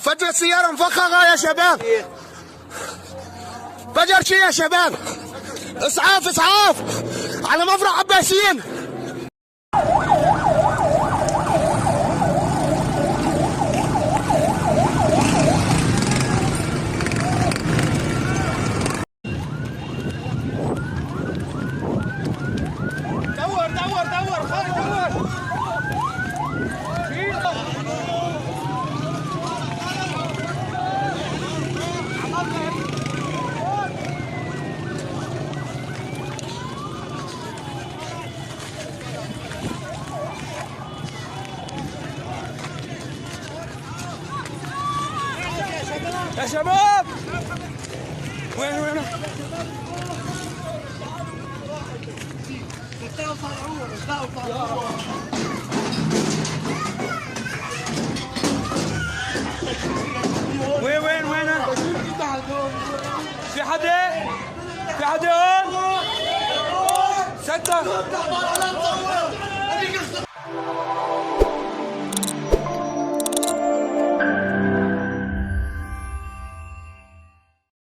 فجر سيارة مفخخة يا شباب، فجر شي يا شباب، اسعاف اسعاف على مفرق عباسين. دور دور دور خالد دور. يا شباب وين وين؟ وين؟ في حدا؟ في حدا هون؟ ستة